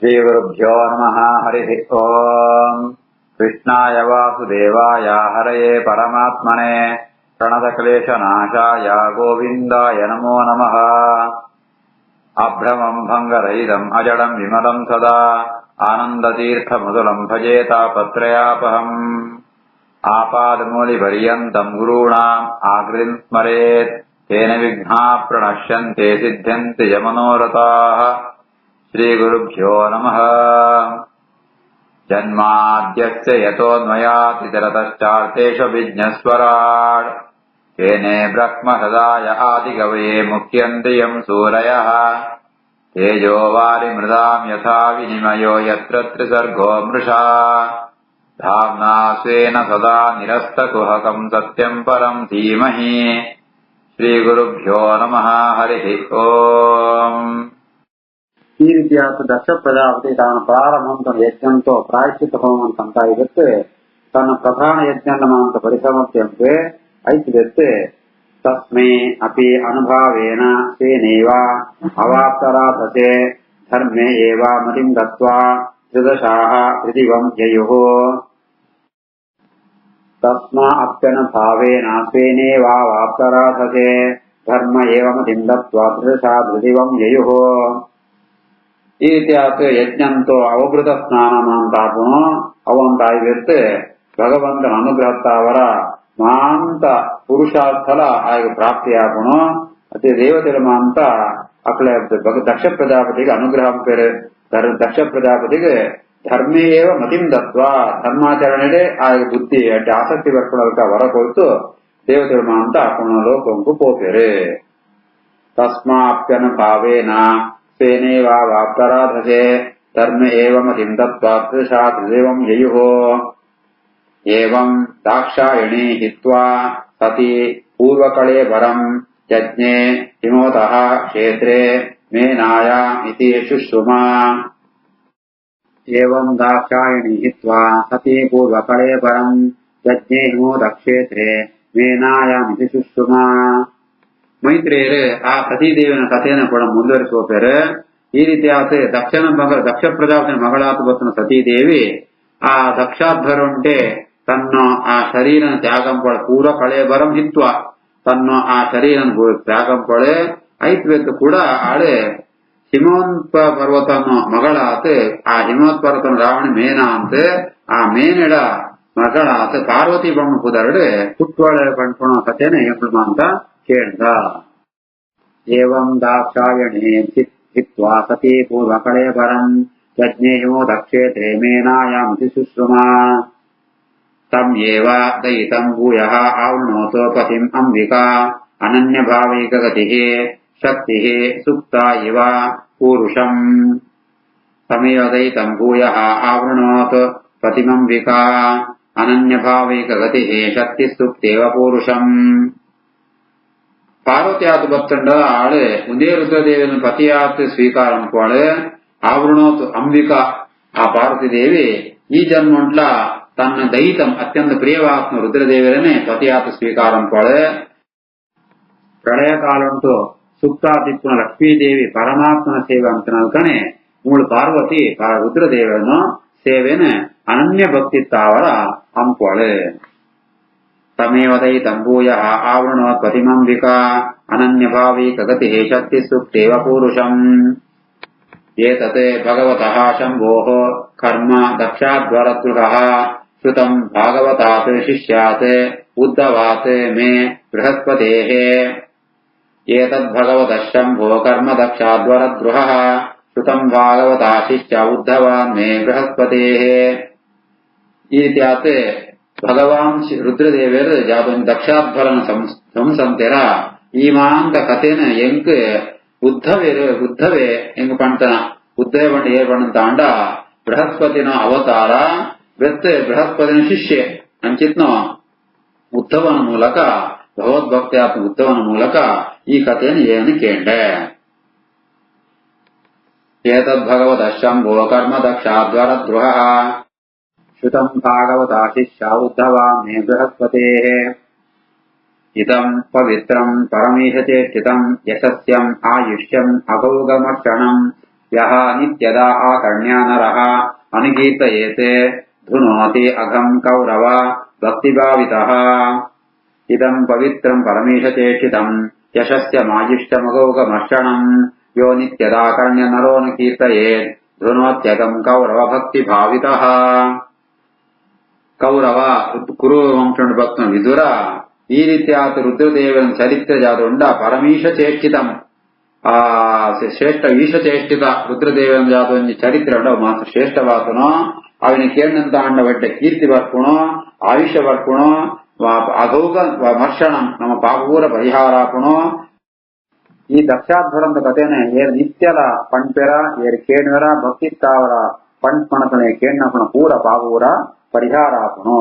श्रीगुरुभ्यो नमः। हरिः ओम्। कृष्णाय वासुदेवाय हरये परमात्मने प्रणतक्लेशनाशाय गोविन्दाय नमो नमः। अभ्रमम् भङ्गरहितम् अजडम् विमलम् सदा आनन्दतीर्थमधुरम् भजे तापत्रयापहम्। आपादमूलिपर्यन्तम् गुरूणाम् आकृतिम् स्मरेत् तेन विघ्नाः प्रणश्यन्ते सिद्ध्यन्ति च मनोरथाः। श्रीगुरुभ्यो नमः। जन्माद्यस्य यतोऽन्वयातितरतश्चार्थेषु विघ्नस्वराट् तेने ब्रह्महृदाय आदिकवये मुह्यन्ति यम् सूरयः। तेजो वारिमृदाम् यथा विनिमयो यत्र त्रिसर्गो मृषा धाम्ना स्वेन सदा निरस्तकुहकम् सत्यम् परम् धीमहि। श्रीगुरुभ्यो नमः। हरिः ओम्। ಈ ರೀತಿಯಾದ ದಕ್ಷ ಪ್ರಜಾಪತಿ ತಾನು ಪ್ರಾರಂಭ ಯಜ್ಞಂತೋ ಪ್ರಾಯಶ್ಚಿತ್ತ ಹೋಮಂತ ಇದಕ್ಕೆ ತನ್ನ ಪ್ರಧಾನ ಯಜ್ಞಂತ ಪರಿಸಮರ್ಥ್ಯಂತೆ ಐತಿದತ್ತೆ ತಸ್ಮೈ ಅಪಿ ಅನುಭಾವೇನ ಸೇನೇವ ಅವಾಪ್ತರಾಧಸೆ ಧರ್ಮೇ ಏವ ಮತಿಂ ದತ್ವಾ ತ್ರಿದಶಾಃ ಪೃಥಿವಂ ಯಯುಃ ತಸ್ಮಾ ಅಪ್ಯನುಭಾವೇನ ಸ್ವೇನೇವಾಪ್ತರಾಧಸೆ ಧರ್ಮ ಏವ ಮತಿಂ ದತ್ವಾ ತ್ರಿದಶಾ ಪೃಥಿವಂ ಯಯುಃ. ಈ ರೀತಿಯಾದ ಯಜ್ಞಂತೋ ಅವಭೃತ ಸ್ನಾನ ಅಂತಾಪುನು ಅವಂತಾಗಿರುತ್ತೆ ಭಗವಂತನ ಅನುಗ್ರಹತ್ತಾವರ ಮಾಂತ ಪುರುಷಾರ್ಥಲ ಆಗ ಪ್ರಾಪ್ತಿಯಾಗುನು ಅತಿ ದೇವತೆಗಳ ಅಂತ ಅಕ್ಕಳೆ ದಕ್ಷ ಪ್ರಜಾಪತಿಗೆ ಅನುಗ್ರಹ ಪೇರು ದಕ್ಷ ಪ್ರಜಾಪತಿಗೆ ಧರ್ಮೇವ ಮತಿಂ ದತ್ವ ಧರ್ಮಾಚರಣೆ ಆಗ ಬುದ್ಧಿ ಅಡ್ಡಿ ಆಸಕ್ತಿ ಬರ್ಕೊಳ್ಳೋದಕ್ಕೆ ವರ ಕೊಡ್ತು ದೇವತೆಗಳ ಅಂತ ಅಪ್ಪನ ಲೋಕಂಕು ಪೋಪೇರೆ. ತಸ್ಮಾಪ್ಯನುಭಾವೇನ ಸ್ವೇನೇವಾಪ್ತರಾಧಸೆ ಧರ್ಮ ಏವ ಮತಿಂ ದತ್ವಾ ತ್ರಿದಶಾ ತ್ರಿದೇವಂ ಯಯುಃ. ಏವಂ ದಾಕ್ಷಾಯಣೀ ಹಿತ್ವಾ ಸತಿ ಪೂರ್ವಕಳೇಬರಂ ಯಜ್ಞೆ ಹಿಮೋತಃ ಕ್ಷೇತ್ರೇ ಮೇನಾಯ ಇತಿ ಶುಶ್ರುಮಾ. ಏವಂ ದಾಕ್ಷಾಯಣೀ ಹಿತ್ವಾ ಸತಿ ಪೂರ್ವಕಳೇಬರಂ ಯಜ್ಞೆ ಹಿಮೋತಃ ಕ್ಷೇತ್ರೇ ಮೇನಾಯಾಮಿತಿ ಶುಶ್ರುಮಾ. ಮೈತ್ರೇಯರು ಆ ಸತೀದೇವಿನ ಕಥೆಯನ್ನು ಕೂಡ ಮುಂದುವರಿಸುವ ಪೇರು ಈ ರೀತಿಯಾದ ದಕ್ಷ ಪ್ರಜಾಪತಿಯ ಮಗಳಾತ ಗೊತ್ತಿನ ಸತೀದೇವಿ ಆ ದಕ್ಷಾಧ್ವರುಂಟೆ ತನ್ನ ಆ ಶರೀರನ ತ್ಯಾಗಂಪೊಳೆ ಪೂರ್ವ ಕಳೆ ಬರಂ ಹಿತ್ವ ತನ್ನ ಆ ಶರೀರನ ತ್ಯಾಗಂಪೊಳೆ ಐತ್ವೆತ್ತು ಕೂಡ ಆಳೆ ಹಿಮೋತ್ ಪರ್ವತನ ಮಗಳಾತ ಆ ಹಿಮೋತ್ ಪರ್ವತನ ರಾವಣ ಮೇನ ಅಂತ ಆ ಮೇನೆಡ ಮಗಳಾತ ಪಾರ್ವತಿ ಬಣ್ಣ ಕುದರಡೆ ಪುಟ್ಟೊಳೆ ಪಣ್ಕೊಳೋ ಕಥೆನ ಎಂಬ ಅಂತ ಕೇಳ್ದ. ಏವಂ ದಾಕ್ಷಾಯಣೇ ಹಿತ್ವಾ ಸತಿ ಪೂರ್ವಕಳೇಬರಂ ಯಜ್ಞೆ ಹಿಮೋತಃ ಕ್ಷೇತ್ರೇ ಮೇನಾಯಾಮಿತಿ ಶುಶ್ರುಮಾ. ತಮ್ ಏವ ದಯಿತಂ ಭೂಯಃ ಆವೃಣೋತೋ ಪತಿಂ ಅಂಬಿಕಾ ಅನನ್ಯಭಾವೈಕಗತಿಃ ಶಕ್ತಿಃ ಸುಪ್ತಾ ಇವ ಪೂರುಷಂ. ತಮೇವ ದಯಿತಂ ಭೂಯಃ ಆವೃಣೋತ್ ಪತಿಮಂಬಿಕಾ ಅನನ್ಯಭಾವೈಕಗತಿಃ ಶಕ್ತಿ ಸುಪ್ತೇವ ಪೂರುಷಂ. ಪಾರ್ವತಿಯಾತ ಭಕ್ತಂಡ ಆಳೆ ಉದೇ ರುದ್ರದೇವಿಯನ್ನು ಪತಿಯಾತ ಸ್ವೀಕಾರ ಅನ್ಕೋಳೆ ಆವೃಣೋತ್ ಅಂಬಿಕಾ ಆ ಪಾರ್ವತಿ ದೇವಿ ಈ ಜನ್ಮಂಟ್ಲ ತನ್ನ ದೈತಂ ಅತ್ಯಂತ ಪ್ರಿಯವಾತ್ಮ ರುದ್ರದೇವರನ್ನೇ ಪತಿಯಾತ ಸ್ವೀಕಾರ ಅನ್ಕೋಳೆ. ಪ್ರಳಯ ಕಾಲಂಟು ಸುಪ್ತಾತಿಪ್ಪುನ ಲಕ್ಷ್ಮೀದೇವಿ ಪರಮಾತ್ಮನ ಸೇವೆ ಅಂತ ಕಣೆ ಮೂಳು ಪಾರ್ವತಿ ರುದ್ರದೇವರನ್ನು ಸೇವೆನ ಅನನ್ಯ ಭಕ್ತಿತ್ತಾವರ ಅಂಕೋಳೆ. ತಮೇವ ದಯಿತಂ ಭೂಯಃ ಆವೃಣೋತ್ ಪತಿಮಂಬಿಕಾ ಅನನ್ಯಭಾವೈಕಗತಿಃ ಶಕ್ತಿ ಸುಪ್ತೇವ ಪೂರುಷಂ. ಏತತ್ ಭಗವತಃ ಶಂಭೋಃ ಕರ್ಮ ದಕ್ಷಾಧ್ವರದ್ರುಹಃ ಶ್ರುತಂ ಭಾಗವತಾತ್ ಶಿಷ್ಯಾತ್ ಉದ್ಧವಾತ್ ಮೇ ಬೃಹಸ್ಪತೇಃ. ಏತದ್ ಭಗವತಃ ಶಂಭೋ ಕರ್ಮ ದಕ್ಷಾಧ್ವರದ್ರುಹಃ ಶ್ರುತಂ ಭಾಗವತಾ ಶಿಷ್ಯ ಉದ್ಧವಾನ್ ಮೇ ಬೃಹಸ್ಪತೇಃ. ಈ ರೀತಿಯಾತ ಭಗವಾನ್ ರುದ್ರದೇವರು ಜಾದೊಂದು ದಕ್ಷಾಧ್ವರನ ಸಂಸಂತೆರ ಈ ಮಾಂತ ಕಥೆನ ಎಂಕ್ ಉದ್ಧವೇ ಎಂಗ್ ಪಂತನ ಉದ್ಧವ ಪಂಡ ಏರ್ ಪಂಡಂತ ಅಂಡ ಬೃಹಸ್ಪತಿನ ಅವತಾರ ಬೆತ್ತ ಬೃಹಸ್ಪತಿನ ಶಿಷ್ಯ ಅಂಚಿತ್ನ ಉದ್ಧವನ ಮೂಲಕ ಭಗವದ್ಭಕ್ತಿಯಾತ್ಮ ಉದ್ಧವನ ಮೂಲಕ ಈ ಕಥೆಯನ್ನು ಏನು ಕೇಂಡೆ. ಏತದ್ ಭಗವತಃ ಶಂಭೋ ಕರ್ಮ ದಕ್ಷಾಧ್ವರದ್ರುಹಃ ಶ್ರುತಂ ಭಾಗವತಾ ಶಿಷ್ಯ ಉದ್ಧವಾನ್ ಮೇ ಬೃಹಸ್ಪತೇಃ. ಇದಂ ಪವಿತ್ರಂ ಪರಮೇಶ ಚೇಷ್ಟಿತಂ ಯಶಸ್ಯಂ ಆಯುಷ್ಯಂ ಅಭೌಗಮರ್ಷಣಂ ಯಹ ನಿತ್ಯದ ಆಕರ್ಣ್ಯ ನರಃ ಅನುಗೀರ್ತಯೇತೆ ಧುನೋತಿ ಅಘಂ ಕೌರವ ಭಕ್ತಿಭಾವಿತಃ ಇದಂ ಪವಿತ್ರಂ ಪರಮೇಶಚೇಷ್ಟಿತಂ ಯಶಸ್ಯ ಮಾಯಿಷ್ಠಮಗೌಗಮರ್ಷಣಂ ಯೋ ನಿತ್ಯದಾಕರ್ಣ್ಯ ನರೋನುಕೀರ್ತಯೇತ್ ಧೃಣೋತ್ಯಗಂ ಕೌರವ ಭಕ್ತಿಭಾವಿತಃ. ಕೌರವ ಕುರು ವಂಶದ ಭಕ್ತನ ವಿದುರ ಈ ರೀತಿಯಾದ ರುದ್ರದೇವನ ಚರಿತ್ರೆ ಜಾತುಂಡ ಪರಮೀಶ ಚೇಷ್ಟಿತಂ ಆ ಶ್ರೇಷ್ಠ ಈಶಚೇಷ್ಟಿತ ರುದ್ರದೇವನ ಜಾತೊಂದು ಚರಿತ್ರೆ ಉಂಡ ಮಾತ್ರ ಶ್ರೇಷ್ಠವಾತನೋ ಅವನ ಕೇಳಿನಂತ ಅಂಡ ಒಡ್ಡ ಕೀರ್ತಿ ಬರ್ಪುಣೋ ಆಯುಷ್ಯ ಬರ್ಪುಣೋ ಅಗೌಗ ಮರ್ಷಣಂ ನಮ್ಮ ಪಾಪೂರ ಪರಿಹಾರಾಪುಣೋ. ಈ ದಕ್ಷಾಧ್ವರಂತ ಕಥೆನೆ ಏರ್ ನಿತ್ಯದ ಪಣ್ಪೆರ ಏರ್ ಕೇಣ್ವರ ಭಕ್ತಿತ್ತಾವರ ಪಣ್ಪಣತನೆ ಕೇಣ್ಣಪಣ ಪೂರ ಪಾಪೂರ ಪರಿಹಾರಾಪುಣೋ.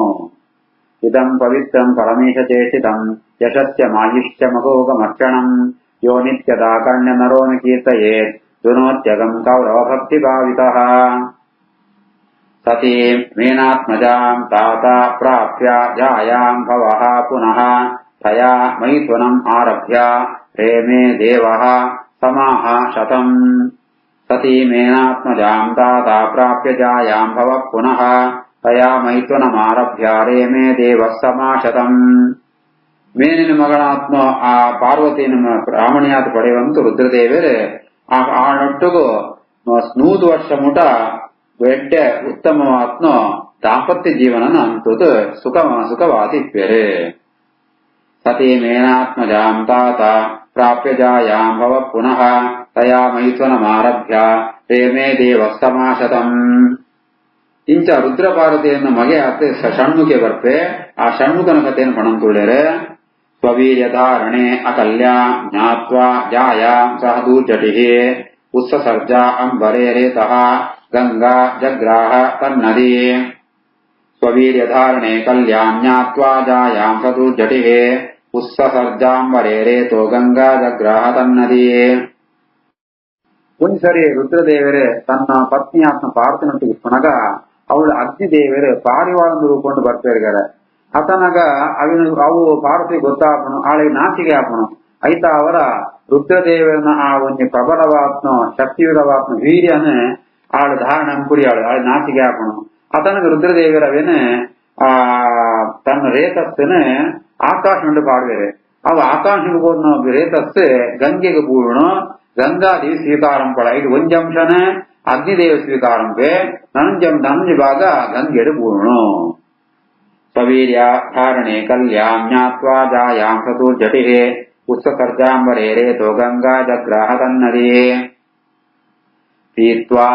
ಇದಂ ಪವಿತ್ರಂ ಪರಮೇಶಚೇಷ್ಟಿತಂ ಯಶಸ್ಯ ಮಾಯುಷ್ಯ ಮಗೋಗಮರ್ಷಣಂ ಯೋ ನಿತ್ಯದಾಕರ್ಣ್ಯ ನರೋನು ಕೀರ್ತಯೇತ್ ಧೃಣೋತ್ಯಗಂ ಕೌರವ ಭಕ್ತಿಭಾವಿತಃ. ಸತಿ ಮೇನಾತ್ಮಜಾಂ ತಾತ ಪ್ರಾಪ್ಯ ಜಾಯಾಂ ಭವಃ ಪುನಃ ತಯಾ ಮೈಥುನಂ ಆರಭ್ಯ ಪ್ರೇಮೇ ದೇವಃ ಸಮಾಹ ಶತಂ. ಸತಿ ಮೇನಾತ್ಮಜಾಂ ತಾತ ಪ್ರಾಪ್ಯ ಜಾಯಾಂ ಭವಃ ಪುನಃ ತಯಾ ಮೈಥುನಮಾರಭ್ಯ ರೇಮೇ ದೇವಃ ಸಮಾಶತಂ. ಮೇನಿನ ಮಗಳಾತ್ಮ ಆ ಪಾರ್ವತಿಯನ್ನು ರಾಮಣಿಯಾದ ಪಡೆಯುವಂತೂ ರುದ್ರದೇವರು ಆನೊಟ್ಟಿಗೂ 100 ವರ್ಷ ಮುಟ ಎಡ್ಡೆ ಉತ್ತಮವಾತ್ಮ ದಾಂಪತ್ಯ ಜೀವನನ ಅಂತದು ಸುಖವಾದಿಪ್ಪೆರೆ. ಸತಿ ಮೇನಾತ್ಮಜಾಂ ತಾತ ಪ್ರಾಪ್ಯ ಜಾಯಾಂ ಭವಃ ಪುನಃ ತಯಾ ಮೈಥುನಮಾರಭ್ಯ ರೇಮೇ ದೇವಃ ಸಮಾಶತಂ. ಇಂಚ ರುದ್ರ ಪಾರ್ವತಿಯನ್ನು ಮಗೆ ಆತ ಷಣ್ಮುಖೆ ಬರ್ಪೆ ಆ ಷಣ್ಮುಖನ ಕಥೆಯನ್ನು ಪಣಂತುಳ್ಳೆರೆ. ಸ್ವವೀರ್ಯಧಾರಣೆ ಅಕಲ್ಯ ಜ್ಞಾತ್ವಾ ಜಾಯಾಂ ಸಹ ದೂರ್ಜಟಿಃ ಉತ್ಸಸರ್ಜ ಅಂಬರೇ ರೇತಃ ಗಂಗಾ ಜಗ್ರಾಹ ತನ್ನದಿ. ಸ್ವವೀರ್ಯಧಾರಣೆ ಕಲ್ಯಾಂ ಜ್ಞಾತ್ವಾ ಜಾಯಾಂ ಸಹ ದೂರ್ಜಟಿಃ ಉತ್ಸಸರ್ಜಾಂಬರೇ ರೇತೋ ಗಂಗಾ ಜಗ್ರಾಹ ತನ್ನದಿ. ಒಂದ್ಸರಿ ರುದ್ರದೇವರೇ ತನ್ನ ಪತ್ನಿಯಾತ್ಮ ಪಾರ್ಥನೊಟ್ಟಿಗೆ ಪುನಗ ಅವಳು ಅಗ್ನಿದೇವರು ಪಾರಿವಾಳನ್ನು ರೂಪಕೊಂಡು ಬರ್ತಿರ್ಗಾರೆ. ಅತನಗ ಅವು ಪಾರ್ವತಿ ಗೊತ್ತಾಪನು ಆಳಿಗೆ ನಾಚಿಕೆ ಆಪನು ಐತ ಅವರ ರುದ್ರದೇವರನ ಆ ಒಂದು ಪ್ರಬಲವಾತ್ಮ ಶಕ್ತಿಯುತವಾತ್ಮ ವೀರ್ಯನ ಆಳು ಧಾರಣ ಕುಡಿಯಾಳು ಆಳು ನಾಚಿಕೆ ಆಪನು. ಅತನಗ ರುದ್ರದೇವರವೇನೆ ಆ ತನ್ನ ರೇತಸ್ಸನ ಆಕಾಶ ಉಂಟು ಪಾಡುವೇರೆ ಅವು ಆಕಾಶಕ್ಕೆ ಹೋದ ರೇತಸ್ಸು ಗಂಗೆಗೆ ಪೂರ್ಣ ಗಂಗಾದೇವಿ ಸ್ವೀಕಾರಂ ಪಡ. ಇದು ಒಂಜಂಶನ ಅಗ್ನಿದೇವ ಸ್ವೀಕಾರಂಪೆ ನಂಜು ಭಾಗ ಗಂಗೆಡು ಪೂರ್ಣ. ಸ್ವವೀರ್ಯ ಧಾರಣೆ ಕಲ್ಯಾಂ ಜ್ಞಾತ್ವಾ ಜಾಯಾಂ ಸತುರ್ಜಟಿಃ ಉತ್ಸಸರ್ಜಾಂಬರೇ ರೇತೋ ಗಂಗಾ ಜಗ್ರಾಹ ತನ್ನದಿ. ಪೀತ್ವಾ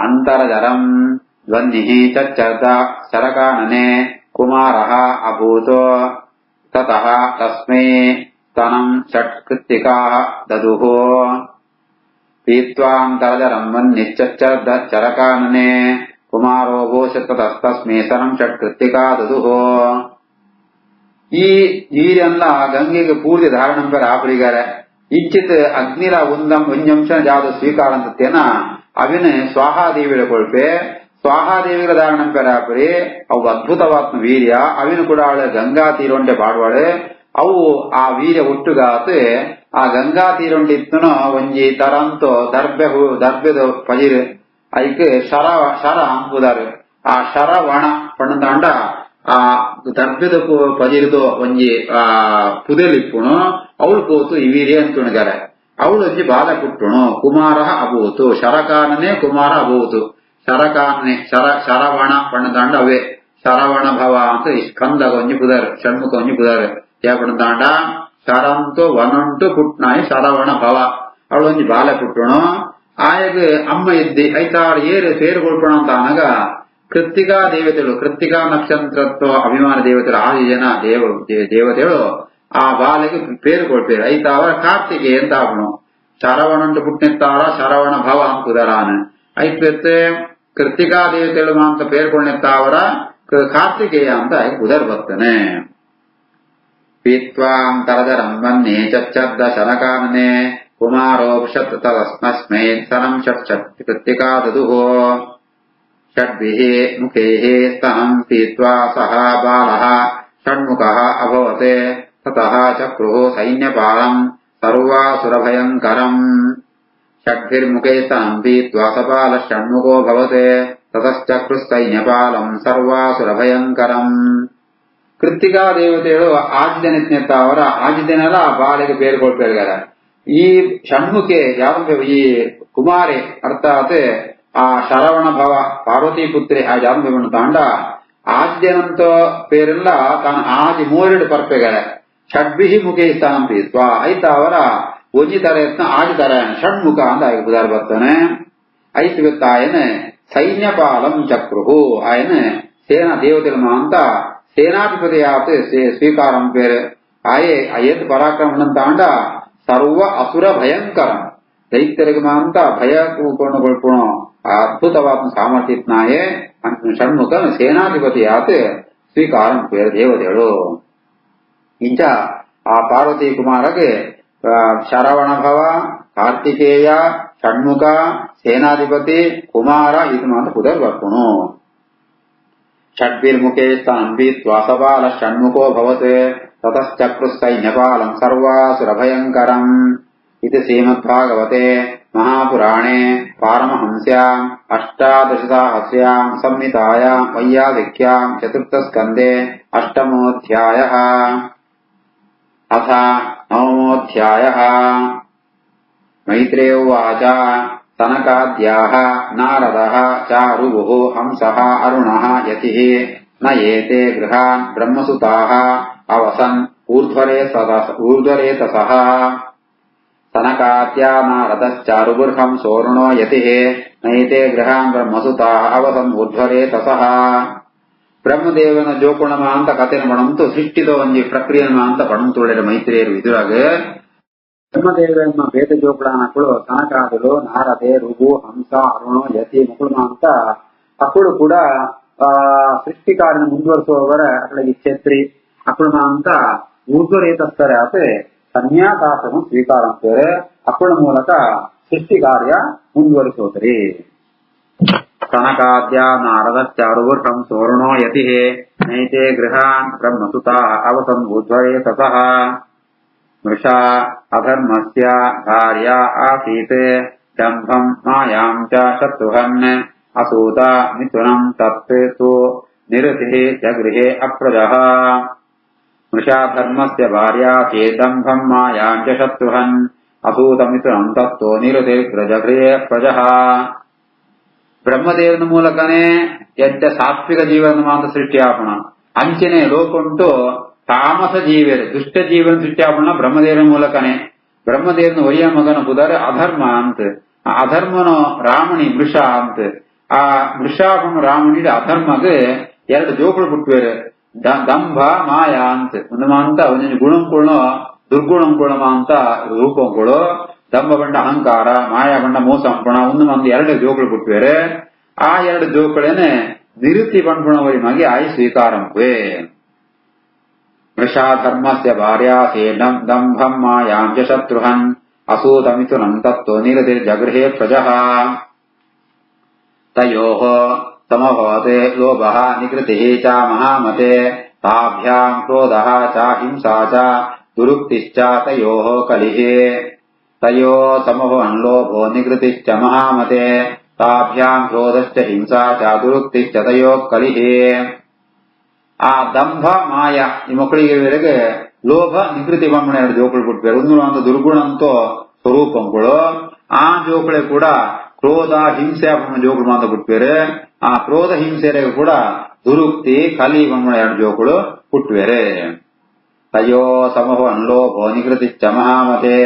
ಅಂತರಜರಂ ಧ್ವನ್ನಿಃ ಚಚ್ಚರ್ದ ಶರಕಾನನೆ ಕುಮಾರಃ ಅಭೂತೋ ತತಃ ತಸ್ಮೈ ಸ್ತನಂ ಷಟ್ಕೃತ್ತಿಕಾಃ ದದುಃ. ಪೀತ್ವಾಂತರಜರಂ ಧ್ವನ್ನಿಶ್ಚಚ್ಚರ್ದ ಶರಕಾನನೆ ಕುಮಾರೋ ಘೋಷತಸ್ತಸ್ಮೈ ಸ್ತನಂ ಷಟ್ಕೃತ್ತಿಕಾ ದದುಃ. ಈ ನೀರೆಲ್ಲ ಗಂಗೆಗೆ ಪೂರ್ತಿ ಧಾರಣಂಪರ ಆಪರಿಗಾರೆ ಇಚ್ಚಿತ್ ಅಗ್ನಿರ ಒಂಜಂಶ ಜಾದ ಸ್ವೀಕಾರ ಅಂತೇನ ಅವಿನ ಸ್ವಾಹಾದೇವಿಯ ಕೊಳ್ಪೆ ಸ್ವಾಹಾದೇವಿಗಳ ಧಾರಣಂಪರ ಆಪರಿ ಅವು ಅದ್ಭುತವಾತ್ಮ ವೀರ್ಯ ಅವಿನ ಕೂಡ ಗಂಗಾ ತೀರೊಂಡೆ ಪಾಡುವಾಳೆ. ಅವು ಆ ವೀರ್ಯ ಒಟ್ಟುಗಾತ ಆ ಗಂಗಾ ತೀರೊಂಡೆ ಇತ್ತನೋ ಒಂಜಿ ತರಂತೋ ದರ್ಬೆದ ಪಜಿರ್ ಐಕ್ ಶರ ಅಂಬುದಾರು ಆ ಶರವಣ ಪಣ್ಣದಾಂಡ ಆ ದರ್ಬೆದ ಪಜಿರ್ದು ಒಂಜಿ ಆ ಪುದಲಿಪ್ಪುನು ಅವಳು ಪೋತು ಈ ವೀರ್ಯ ಅಂತುಣಗಾರೆ ಅವಳು ಒಂಜಿ ಬಾಲ ಕುಟ್ಟುಣು ಕುಮಾರ ಅಭೂತು ಶರಕಾನನೆ ಕುಮಾರ ಅಭೂತು ಶರಕಾನನೆ ಶರವಣ ಪಣ್ಣದಾಂಡ ಅವೇ ಶರವಣ ಭವ ಅಂತ ಸ್ಕಂದಾಗ ಒಂಜಿ ಪುದಾರ್ ಷಣ್ಮುಖ ಒಂಜಿ ಪುದಾರ್ ಯಾ ಪಣ್ಣದಾಂಡ ಶರಂತು ವನಂಟು ಪುಟ್ನಾಯಿ ಶರವಣ ಭವ ಅವಳು ಒಂಜಿ ಬಾಲ ಕುಟ್ಟುಣು ಆಯಗ ಅಮ್ಮ ಇದ್ದಿ ಐತಾಳ ಏರು ಸೇರು ಕೊಡ್ಪಣ ಅಂತ ಅನಗ ಕೃತ್ತಿಕಾ ದೇವತೆಗಳು ಕೃತ್ತಿಕಾ ನಕ್ಷತ್ರತ್ವ ಅಭಿಮಾನ ದೇವತೆಗಳು 6 ಜನ ದೇವತೆಗಳು ಆ ಬಾಲಗೆ ಪೇರು ಕೊಡ್ಪೇರು ಐತ ಅವರ ಕಾರ್ತಿಕೆ ಅಂತ ಅವನು ಶರವಣಂಟು ಪುಟ್ನೆತ್ತಾಳ ಶರವಣ ಭವ ಅಂಕುದರಾನ ಐತೆ ಕೃತ್ತಿಕಾ ದೇವತೆಗಳು ಅಂತ ಪೇರ್ಕೊಂಡೆತ್ತ ಅವರ ಕಾರ್ತಿಕೇಯ ಅಂತ ಉದರ್ ಬರ್ತಾನೆ. ಪೀತ್ವಾಂ ತರದರಂ ವನ್ನೇ ಚಚ್ಚರ್ದ ಶರಕಾನನೆ ಕುಮಾರೋಕ್ಷತ್ ತಸ್ಮೈ ಸ್ತನಂ ಷಟ್ ಕೃತ್ತಿಕಾ ದದುಃ. ಷಡ್ಭಿಃ ಮುಖೈಃ ಸ್ತನಂ ಪೀತ್ವಾ ಸಹ ಬಾಲಃ ಷಣ್ಮುಖಃ ಅಭವತ್. ತತಃ ಚಕ್ರುಃ ಸೈನ್ಯಪಾಲಂ ಸರ್ವಾಸುರಭಯಂಕರಂ. षड्भिर्मुखे स्तनम्भीत्वा सपाल षण्मुखो भवते ततश्चक्रुस्तैन्यपालम् सर्वासुरभयङ्करम्. ಕೃತ್ತಿಕಾ ದೇವತೆಗಳು ಆದಿತ್ಯನೆತ್ತ ಅವರ ಆದಿತ್ಯನೆಲ್ಲ ಆ ಬಾಲೆಗೆ ಪೇರು ಕೊಟ್ಟಿದ್ದಾರೆ. ಈ ಷಣ್ಮುಖೆ ಯಾವ ಈ ಕುಮಾರಿ ಅರ್ಥಾತ್ ಆ ಶರವಣ ಭವ ಪಾರ್ವತಿ ಪುತ್ರಿ ಆ ಜಾಂಬವನ್ನು ತಾಂಡ ಆದ್ಯನಂತ ಪೇರೆಲ್ಲ ತಾನು ಆದಿ ಮೂರೆರಡು ಪರ್ಪೆಗಳೇ ಷಡ್ಭಿಹಿ ಮುಖೇ ಸ್ಥಾನ ಪ್ರೀತ್ವ ಐತ ಅವರ ಒಂಜಿ ತರ ಯತ್ನ ಆದಿ ತರ ಷಣ್ಮುಖ ಅಂತ ಆಗಿ ಉದಾರ ಬರ್ತಾನೆ. ಐತ್ ಗೊತ್ತಾಯನ ಸೈನ್ಯಪಾಲಂ ಚಕ್ರುಹು ఆయన ಸೇನಾ ದೇವತೆಗಳು ಅಂತ ಸೇನಾಧಿಪತಿಯಾತ್ ಸ್ವೀಕಾರಂ ಪೇರು ಆಯೇ ಅಯ್ಯತ್ ಪರಾಕ್ರಮಣಂ ತಾಂಡ ಸರ್ವ ಅಸುರ ಭಯಂಕರಂ ದೈತ್ಯರಿಗೆ ಮಾಂತ ಭಯ ಕೊಂಡುಕೊಳ್ಪುಣೋ ಅದ್ಭುತವಾದ ಸಾಮರ್ಥ್ಯತ್ನಾಯೇ ಷಣ್ಮುಖ ಸೇನಾಧಿಪತಿಯಾತ್ ಸ್ವೀಕಾರಂ ಪೇರು ದೇವತೆಗಳು. ಇಂಚ ಆ ಪಾರ್ವತಿ ಕುಮಾರಗೆ ಶರವಣ ಭವ ಕಾರ್ತಿಕೇಯ ಷಣ್ಮುಖ ಸೇನಾಧಿಪತಿ ಕುಮಾರ ಇದು ಮಾತ್ರ ಪುದರ್ ಬರ್ಪುಣು. षड्भिर्मुखे स्तनम्भीत्वा सपाल षण्मुखो भवते ततश्चक्रुस्तैन्यपालम् सर्वासुरभयङ्करम्. इति श्रीमद्भागवते महापुराणे पारमहंस्याम् अष्टादशसाहस्र्याम् संहितायाम् वैयाधिक्याम् चतुर्थस्कन्धे अष्टमोऽध्यायः. अथ नवमोऽध्यायः. मैत्रेय उवाच सनकाद्याः नारदः चारुवुः हंसः अरुणः यतिः न एते गृहान् ब्रह्मसुताः अवसन् ऊर्ध्वरेतसः. सनकाद्या नारदश्चारुवुर्हंसोऽरुणो यतिः नैते गृहान् ब्रह्मसुताः अवसन् ऊर्ध्वरेतसः. ಬ್ರಹ್ಮದೇವನ ಜೋಕುಣಮ ಅಂತ ಕಥೆನ ಮಾಡಂತು ಸೃಷ್ಟಿದ ಒಂದು ಪ್ರಕ್ರಿಯೆನ ಅಂತ ಪಣಂತುಳ್ಳಿರ ಮೈತ್ರಿಯರು ಇದುರಾಗ ಬ್ರಹ್ಮದೇವನ ಬೇದ ಜೋಕುಳಾನಕ್ಕಳು ಸನಕಾದುಲು ನಾರದೆ ರುಗು ಹಂಸ ಅರುಣ ಯತಿ ಮಕ್ಕಳು ಅಂತ ಅಕ್ಕಳು ಕೂಡ ಸೃಷ್ಟಿ ಕಾರ್ಯ ಮುಂದುವರಿಸುವವರ ಅಕ್ಕಳಿಗೆ ಛೇತ್ರಿ ಅಕ್ಕಳು ಅಂತ ಊರ್ಧ್ವರೇತಸ್ತಾರೆ ಆತೆ ಸನ್ಯಾಸಾಸನ ಸ್ವೀಕಾರ ಅಂತಾರೆ ಅಕ್ಕಳ ಮೂಲಕ ಸೃಷ್ಟಿ ಕಾರ್ಯ ಮುಂದುವರಿಸುವುದ್ರಿ. ಸನಕಾದ್ಯ ನಾರದಶ್ಚಾರುವರ್ಹಂಸೋರ್ಣೋ ಯತಿಃ ನೈತೆ ಗೃಹಾನ್ ಬ್ರಹ್ಮಸುತಾ ಅವಸನ್ ಊರ್ಧ್ವರೇತಸಃ. ಮೃಷಾ ಅಧರ್ಮಸ್ಯ ಭಾರ್ಯಾ ಆಸೀತ್ ದಂಭಂ ಮಾಯಾಂ ಚ ಶತ್ರುಹನ್ ಅಸೂತ ಮಿಥುನಂ ತತ್ ತು ನಿರತಿಃ ಜಗೃಹೇ ಅಪ್ರಜಃ. ಮೃಷಾ ಧರ್ಮಸ್ಯ ಭಾರ್ಯಾ ಆಸೀತ್ ದಂಭಂ ಮಾಯಾಂ ಚ ಶತ್ರುಹನ್ ಅಸೂತ ಮಿಥುನಂ ತತ್ತು ನಿರತಿಃ ಜಗೃಹೇ ಅಪ್ರಜಃ. ಬ್ರಹ್ಮದೇವನ ಮೂಲಕನೇ ಎದ್ದ ಸಾತ್ವಿಕ ಜೀವನ ಮಾತ್ರ ಸೃಷ್ಟಿಯಾಪಣ ಅಂಚನೆ ಲೋಕುಂಟು ತಾಮಸ ಜೀವಿಯರು ದುಷ್ಟ ಜೀವನ ಸೃಷ್ಟಿಯಾಪಣ ಬ್ರಹ್ಮದೇವನ ಮೂಲಕನೇ. ಬ್ರಹ್ಮದೇವನ ಒಯ್ಯ ಮಗನ ಬುಧರೆ ಅಧರ್ಮ ಅಂತ ಅಧರ್ಮನ ರಾಮಣಿ ವೃಷ ಅಂತ ಆ ವೃಷಾಪನ ರಾಮಣಿ ಅಧರ್ಮಗೆ ಎರಡು ಜೋಕುಳು ಬಿಟ್ವೇರು ದಂಭ ಮಾಯ ಅಂತ ಒಂದು ಅಂತ ಒಂದೊಂದು ಗುಣಂಕುಳ ದುರ್ಗುಣಂಕುಳಮ ಅಂತ ರೂಪಂಕುಳು ದಂಭ ಬಂಡ ಅಹಂಕಾರ ಮಾಯಾ ಬಂಡ ಮೋಸ ಅಂಪಣ ಒಂದು ಎರಡು ಜೋಕುಳು ಬಿಟ್ವೇರೆ ಆ ಎರಡು ಜೋಕಳೇನೆ ನಿರುತಿ ಪಂಪುಣವರಿ ಮಗೆ ಆಯಿ ಸ್ವೀಕಾರಂಪೇ. ವೃಷಾ ಧರ್ಮಸ್ಯ ಭಾರ್ಯಾಸೇ ದಂಭಂ ಮಾಯಾಂ ಚ ಶತ್ರುಹನ್ ಅಸೂತ ಮಿಥುನಂ ತತ್ತೋ ನಿರತಿರ್ ಜಗೃಹೇ ಪ್ರಜಃ. ತಯೋಃ ಸಮಭವತೆ ಲೋಭಃ ನಿಕೃತಿಃ ಚ ಮಹಾಮತೆ ತಾಭ್ಯಾಂ ಕ್ರೋಧಃ ಚ ಹಿಂಸಾ ಚ ದುರುಕ್ತಿಶ್ಚ ತಯೋಃ ಕಲಿಃ. ತಯೋ ಸಮಭವನ್ ಲೋಭೋ ನಿಕೃತಿಶ್ಚ ಮಹಾಮತೆ ತಾಭ್ಯಾಂ ಕ್ರೋಧಶ್ಚ ಹಿಂಸಾ ಚ ದುರುಕ್ತಿಶ್ಚ ತಯೋ ಕಲಿಃ. ಆ ದಂಭ ಮಾಯ ಈ ಮಕ್ಕಳಿಗೆ ಲೋಭ ನಿಕೃತಿ ಬಂಬಣ ಎರಡು ಜೋಕುಳು ಬಿಟ್ಬೇರು ಒಂದು ದುರ್ಗುಣ ಅಂತೋ ಸ್ವರೂಪಗಳು ಆ ಜೋಕಳೆ ಕೂಡ ಕ್ರೋಧ ಹಿಂಸೆ ಜೋಕುಳು ಮಾತ ಬಿಟ್ಬೇರೆ ಆ ಕ್ರೋಧ ಹಿಂಸೆರೆಗೂ ಕೂಡ ದುರುಕ್ತಿ ಕಲಿ ಬಂಬಣ ಎರಡು ಜೋಕುಳು ಬಿಟ್ಬೇರೆ. ತಯೋ ಸಮಭವನ್ ಲೋಭೋ ನಿಕೃತಿಶ್ಚ ಮಹಾಮತೆ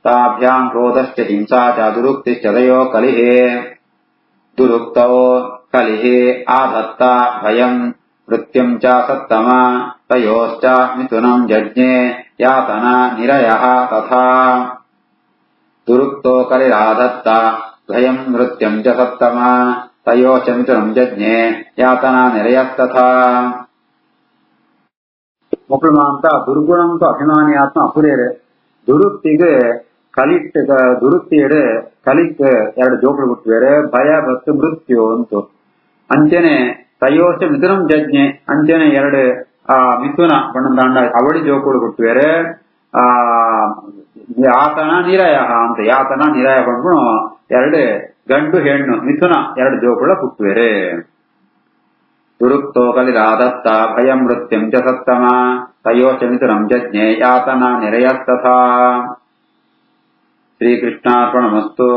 ತಾಭ್ಯಾಂ ಕ್ರೋಧಶ್ಚ ಹಿಂಸಾ ಚ ದುರುಕ್ತಿಶ್ಚ ತಯೋ ಕಲಿಃ. ದುರುಕ್ತೌ ಕಲಿಃ ಆಧತ್ತ ಭಯಂ ಮೃತ್ಯುಂ ಚ ಸತ್ತಮ ತಯೋಶ್ಚ ಮಿಥುನಂ ಯಜ್ಞೆ ಯಾತನಾ ನಿರಯಃ ತಥಾ. ದುರುಕ್ತೋ ಕಲಿರಾಧತ್ತ ಭಯಂ ಮೃತ್ಯುಂ ಚ ಸತ್ತಮ ತಯೋಶ್ಚ ಮಿಥುನಂ ಯಜ್ಞೆ ಯಾತನಾ ನಿರಯಸ್ತಥಾ. ಮಕ್ಕಳು ಅಂತ ದುರ್ಗುಣಂತ ಅಭಿಮಾನಿ ಆತ್ಮ ಅಪುರೇರೆ ದುರುಕ್ತಿಗೆ ಕಲಿಟ್ ದುರುಕ್ತಿಯಡೆ ಕಲಿಕ್ ಎರಡು ಜೋಕುಳು ಬಿಟ್ವೇರೆ ಭಯ ಮತ್ತು ಮೃತ್ಯು ಅಂತು ಅಂಚನೆ ತಯೋಶ್ಚ ಮಿಥುನಂ ಯಜ್ಞೆ ಅಂಚನೆ ಎರಡು ಆ ಮಿಥುನ ಬಣ್ಣದಾಂಡ ಅವಳಿ ಜೋಕುಳು ಬಿಟ್ವೇರೆ ಯಾತನ ನಿರಯ ಅಂತ ಯಾತನ ನಿರಯ ಬಂದ್ಬಿಡು ಎರಡು ಗಂಡು ಹೆಣ್ಣು ಮಿಥುನ ಎರಡು ಜೋಕುಳ ಹುಟ್ಟುವೆರೆ. ದುರುಕ್ತೋ ಕಲಿರಾದತ್ತ ಭಯಂ ಮೃತ್ಯುಂ ಚ ಸತ್ತಮ ತಯೋಚ ಮಿಥುನಂ ಜಜ್ಞೆ ಯಾತನಾ ನಿರಯಸ್ತಥಾ. ಶ್ರೀಕೃಷ್ಣಾರ್ಪಣಮಸ್ತು.